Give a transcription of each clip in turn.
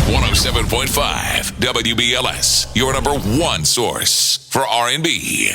107.5 WBLS, your number one source for R&B.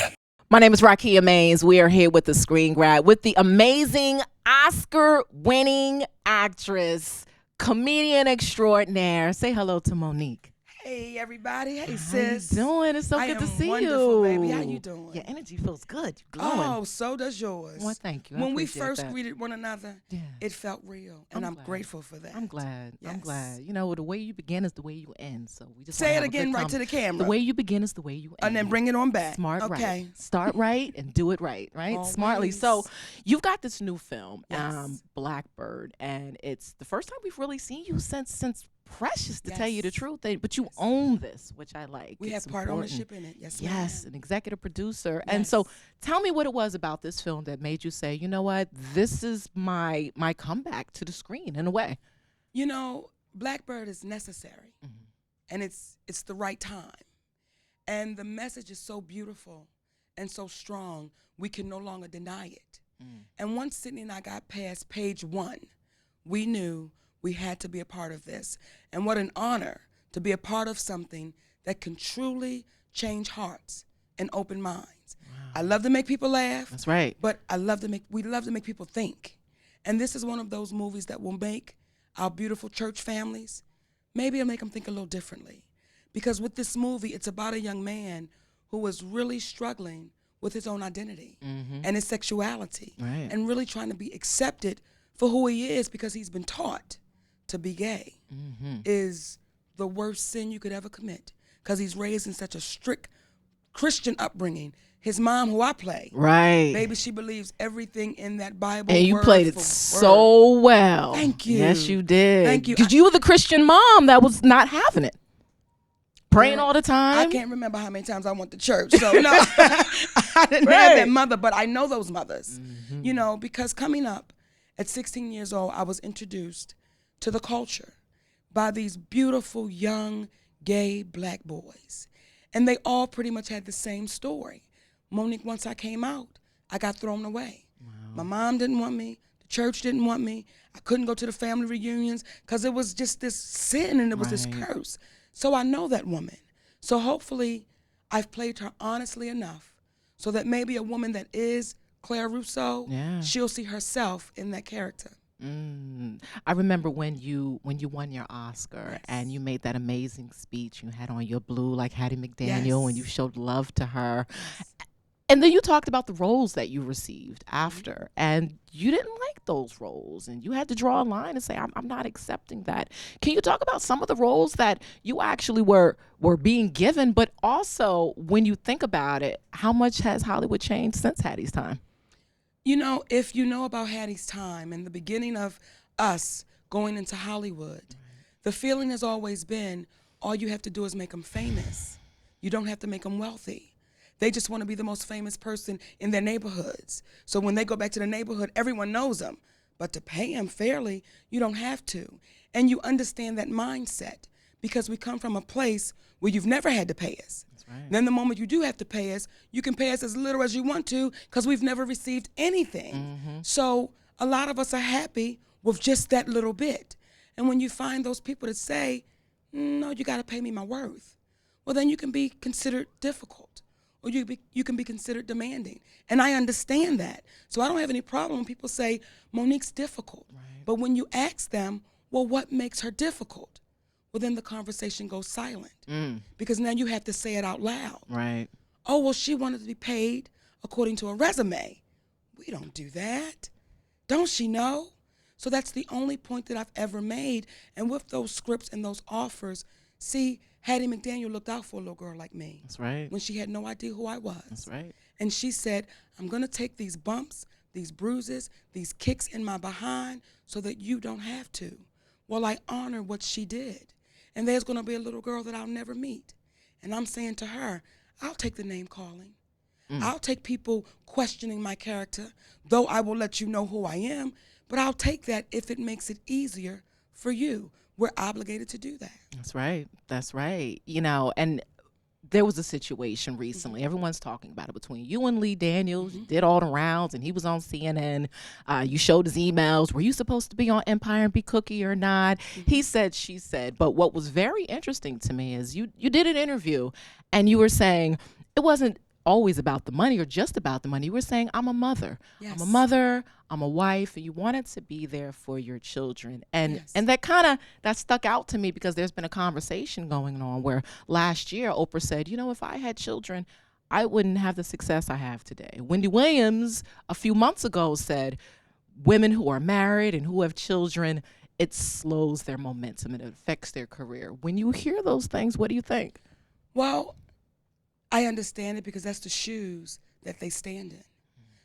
My name is Rakia Mays. We are here with the Screen Grab with the amazing Oscar-winning actress, comedian extraordinaire. Say hello to Monique. Hey, everybody. Hey, sis. How you doing? It's so good to see wonderful, you. baby. How you doing? Your energy feels good. You're glowing. Oh, so does yours. Well, thank you. When we first greeted one another, yeah, it felt real, and I'm grateful for that. I'm glad. Yes. I'm glad. You know, the way you begin is the way you end. So we just say it again right to the camera. The way you begin is the way you end. And then bring it on back. Smart, okay. Right. Start right and do it right, right? Always. Smartly. So you've got this new film, Yes. Blackbird, and it's the first time we've really seen you since Precious, to Yes. tell you the truth. But you own this, which I like. We have part ownership in it. Yes, yes, ma'am. an executive producer. Yes. And so tell me what it was about this film that made you say, you know what, this is my comeback to the screen in a way. You know, Blackbird is necessary, and it's the right time. And the message is so beautiful and so strong, we can no longer deny it. And once Sydney and I got past page 1, we knew we had to be a part of this. And what an honor to be a part of something that can truly change hearts and open minds. Wow. I love to make people laugh. That's right. But we love to make people think. And this is one of those movies that will make our beautiful church families, maybe it'll make them think a little differently. Because with this movie, it's about a young man who was really struggling with his own identity and his sexuality, and really trying to be accepted for who he is, because he's been taught to be gay is the worst sin you could ever commit, because he's raised in such a strict Christian upbringing. His mom, who I play, baby, she believes everything in that Bible. And you played it so well. Thank you. Yes, you did. Thank you. Because you were the Christian mom that was not having it. Praying all the time. I can't remember how many times I went to church. So, no, I didn't have that mother, but I know those mothers. You know, because coming up at 16 years old, I was introduced to the culture by these beautiful, young, gay black boys. And they all pretty much had the same story. Monique, once I came out, I got thrown away. Wow. My mom didn't want me. The church didn't want me. I couldn't go to the family reunions because it was just this sin and it was this curse. So I know that woman. So hopefully I've played her honestly enough so that maybe a woman that is Claire Rousseau, she'll see herself in that character. I remember when you won your Oscar and you made that amazing speech. You had on your blue like Hattie McDaniel and you showed love to her. And then you talked about the roles that you received after, and you didn't like those roles, and you had to draw a line and say, I'm not accepting that. Can you talk about some of the roles that you actually were being given, but also when you think about it, how much has Hollywood changed since Hattie's time? You know, if you know about Hattie's time and the beginning of us going into Hollywood, the feeling has always been, all you have to do is make them famous. You don't have to make them wealthy. They just want to be the most famous person in their neighborhoods. So when they go back to the neighborhood, everyone knows them. But to pay them fairly, you don't have to. And you understand that mindset because we come from a place where you've never had to pay us. That's right. Then the moment you do have to pay us, you can pay us as little as you want to because we've never received anything. So a lot of us are happy with just that little bit. And when you find those people that say, no, you got to pay me my worth, well, then you can be considered difficult. Or you can be considered demanding. And I understand that. So I don't have any problem when people say, Monique's difficult. But when you ask them, well, what makes her difficult? Well, then the conversation goes silent. Because now you have to say it out loud. Oh, well, she wanted to be paid according to a resume. We don't do that. Don't she know? So that's the only point that I've ever made. And with those scripts and those offers, see, Hattie McDaniel looked out for a little girl like me. That's right. When she had no idea who I was. That's right. And she said, I'm going to take these bumps, these bruises, these kicks in my behind so that you don't have to. Well, I honor what she did. And there's going to be a little girl that I'll never meet. And I'm saying to her, I'll take the name calling. I'll take people questioning my character, though I will let you know who I am, but I'll take that if it makes it easier for you. We're obligated to do that. That's right. That's right. You know, and there was a situation recently. Everyone's talking about it between you and Lee Daniels. You did all the rounds, and he was on CNN. You showed his emails. Were you supposed to be on Empire and be Cookie or not? He said, she said. But what was very interesting to me is you did an interview, and you were saying it wasn't always about the money or just about the money. You were saying, I'm a mother. Yes. I'm a mother. I'm a wife. And you wanted to be there for your children. And Yes. and that stuck out to me because there's been a conversation going on where last year Oprah said, if I had children, I wouldn't have the success I have today. Wendy Williams a few months ago said, women who are married and who have children, it slows their momentum and it affects their career. When you hear those things, what do you think? Well, I understand it because that's the shoes that they stand in.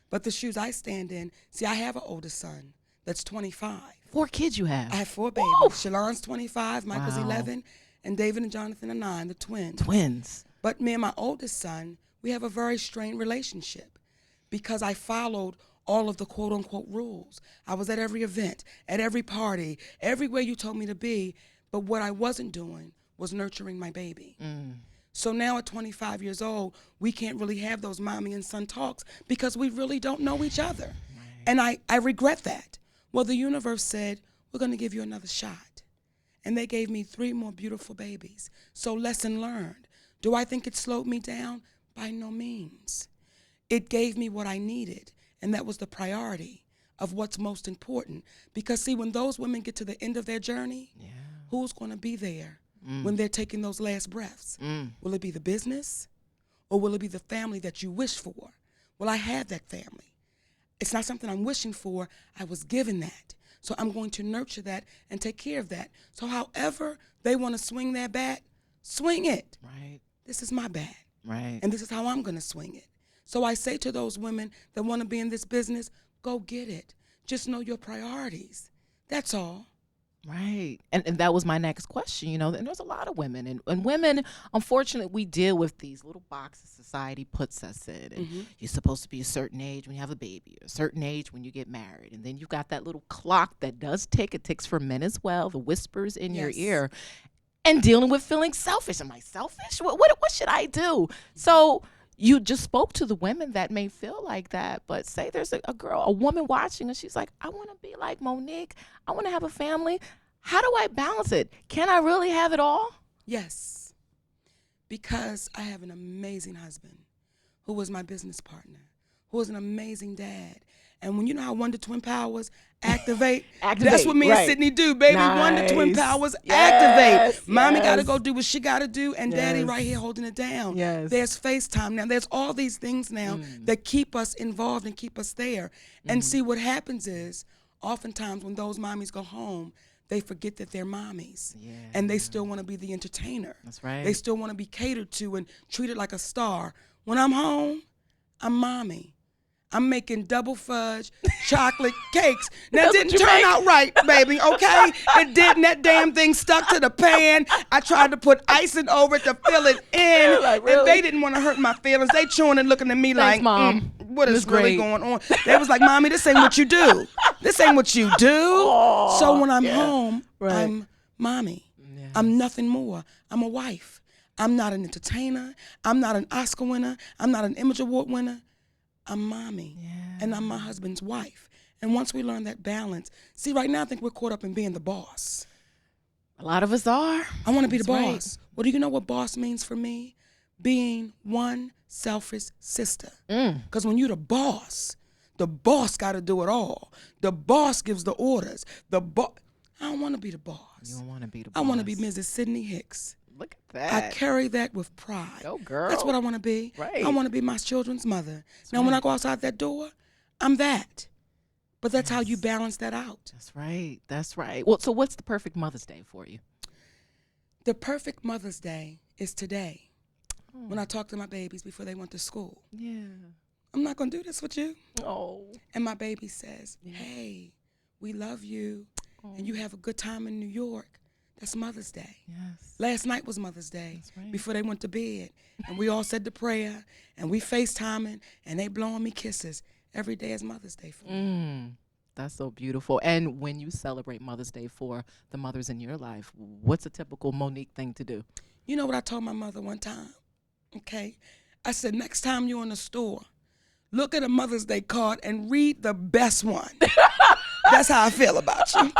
But the shoes I stand in, see, I have an older son that's 25. 4 kids you have. I have 4 babies. Whoa. Shalon's 25, Michael's Wow. 11, and David and Jonathan are 9, the twins. Twins. But me and my oldest son, we have a very strained relationship because I followed all of the quote-unquote rules. I was at every event, at every party, everywhere you told me to be, but what I wasn't doing was nurturing my baby. So now at 25 years old, we can't really have those mommy and son talks because we really don't know each other. Right. And I regret that. Well, the universe said, we're going to give you another shot. And they gave me 3 more beautiful babies. So lesson learned. Do I think it slowed me down? By no means. It gave me what I needed, and that was the priority of what's most important. Because see, when those women get to the end of their journey, who's going to be there? When they're taking those last breaths? Will it be the business or will it be the family that you wish for? Well, I had that family. It's not something I'm wishing for. I was given that. So I'm going to nurture that and take care of that. So however they want to swing that bat, swing it. Right. This is my bat. Right. And this is how I'm going to swing it. So I say to those women that want to be in this business, go get it. Just know your priorities. That's all. Right. And that was my next question, and there's a lot of women. And women, unfortunately, we deal with these little boxes society puts us in. And you're supposed to be a certain age when you have a baby, a certain age when you get married. And then you've got that little clock that does tick. It ticks for men as well, the whispers in your ear. And dealing with feeling selfish. Am I selfish? What should I do? So you just spoke to the women that may feel like that, but say there's a woman watching and she's like, I want to be like Monique. I want to have a family. How do I balance it? Can I really have it all? Yes, because I have an amazing husband who was my business partner, who was an amazing dad. And when you know how Wonder Twin Powers activate, that's what me and Sydney do, baby. Nice. Wonder Twin Powers activate. Mommy got to go do what she got to do, and Daddy right here holding it down. There's FaceTime now. There's all these things now that keep us involved and keep us there. And see, what happens is, oftentimes when those mommies go home, they forget that they're mommies. And they still want to be the entertainer. That's right. They still want to be catered to and treated like a star. When I'm home, I'm mommy. I'm making double fudge chocolate cakes. Now, it didn't turn out right, baby, okay? It didn't. That damn thing stuck to the pan. I tried to put icing over it to fill it in. Like, really? And they didn't want to hurt my feelings. They chewing and looking at me like, Mom. What is really going on? They was like, Mommy, this ain't what you do. This ain't what you do. So when I'm home, I'm mommy. I'm nothing more. I'm a wife. I'm not an entertainer. I'm not an Oscar winner. I'm not an Image Award winner. I'm mommy, and I'm my husband's wife. And once we learn that balance, see, right now I think we're caught up in being the boss. A lot of us are. I want to be the boss. Well, do you know what boss means for me? Being one selfish sister. Because when you're the boss got to do it all. The boss gives the orders. I don't want to be the boss. You don't want to be the boss. I want to be Mrs. Sidney Hicks. Look at that. I carry that with pride. Go, girl. That's what I want to be. Right. I want to be my children's mother. Now, when I go outside that door, I'm that. But that's how you balance that out. That's right. That's right. Well, so what's the perfect Mother's Day for you? The perfect Mother's Day is today. When I talk to my babies before they went to school. Yeah. I'm not going to do this with you. Oh. And my baby says, hey, we love you. And you have a good time in New York. That's Mother's Day. Yes. Last night was Mother's Day. That's right. Before they went to bed. And we all said the prayer. And we FaceTiming. And they blowing me kisses. Every day is Mother's Day for me. That's so beautiful. And when you celebrate Mother's Day for the mothers in your life, what's a typical Monique thing to do? You know what I told my mother one time? Okay. I said, next time you're in the store, look at a Mother's Day card and read the best one. That's how I feel about you.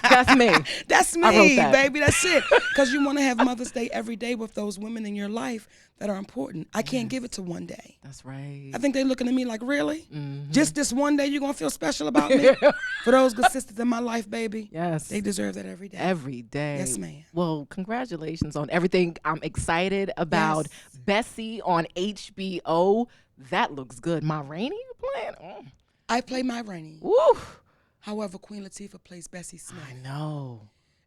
That's me. That's I wrote me, that. baby. That's it. Because you want to have Mother's Day every day with those women in your life that are important. I can't give it to one day. That's right. I think they're looking at me like, really? Mm-hmm. Just this one day you're going to feel special about me? For those good sisters in my life, baby. Yes. They deserve that every day. Every day. Yes, ma'am. Well, congratulations on everything. I'm excited about Bessie on HBO. That looks good. Ma Rainey, you playing? Oh. I play my Rainey. Woo. However, Queen Latifah plays Bessie Smith. I know.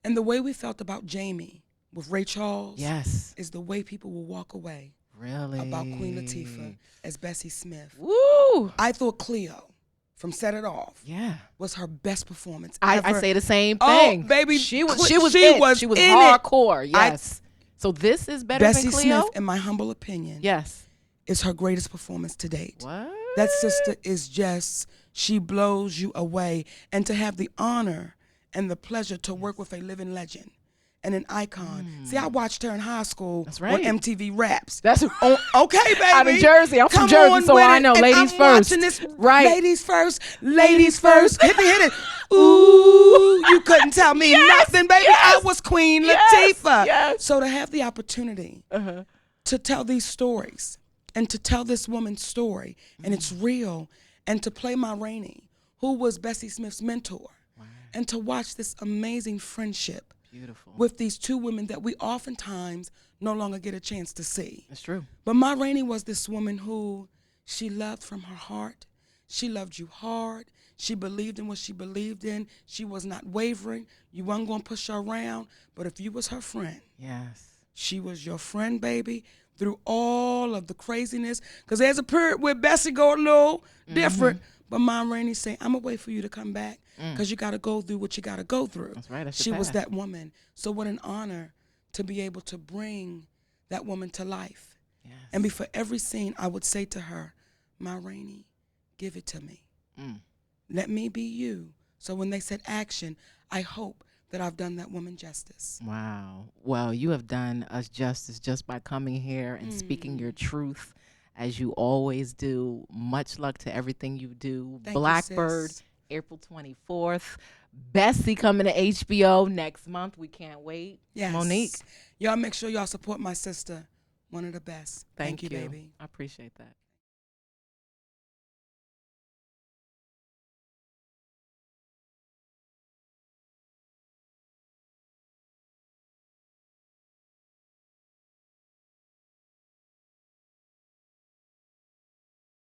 And the way we felt about Jamie with Ray Charles is the way people will walk away Really? about Queen Latifah as Bessie Smith. Woo. I thought Cleo from Set It Off Yeah. was her best performance I ever. say the same thing. Oh, baby. She was She in was in hardcore. Yes. So this is better Bessie than Cleo? Smith, in my humble opinion, Yes. is her greatest performance to date. What? That sister is just, she blows you away. And to have the honor and the pleasure to work with a living legend and an icon. See, I watched her in high school on MTV Raps. That's okay, baby. Out of Jersey. I'm from Jersey, so I know. Ladies I'm first. Watching this, right. Ladies first. Ladies first. Hit it. Ooh, you couldn't tell me nothing, baby. I was Queen Latifah. Yes. So to have the opportunity to tell these stories and to tell this woman's story, and it's real, and to play Ma Rainey, who was Bessie Smith's mentor, and to watch this amazing friendship with these two women that we oftentimes no longer get a chance to see. That's true. But Ma Rainey was this woman who she loved from her heart. She loved you hard. She believed in what she believed in. She was not wavering. You weren't going to push her around. But if you was her friend, she was your friend, baby, through all of the craziness. Because there's a period where Bessie go a little different. But Ma Rainey say, I'm going to wait for you to come back because you got to go through what you got to go through. That's right. That's she was that woman. So what an honor to be able to bring that woman to life. Yes. And before every scene, I would say to her, Ma Rainey, give it to me. Let me be you. So when they said action, I hope that I've done that woman justice. Wow. Well, you have done us justice just by coming here and speaking your truth, as you always do. Much luck to everything you do. Thank Blackbird, you, sis. April 24th. Bessie coming to HBO next month. We can't wait. Yes. Monique. Y'all make sure y'all support my sister. One of the best. Thank you, you, baby. I appreciate that.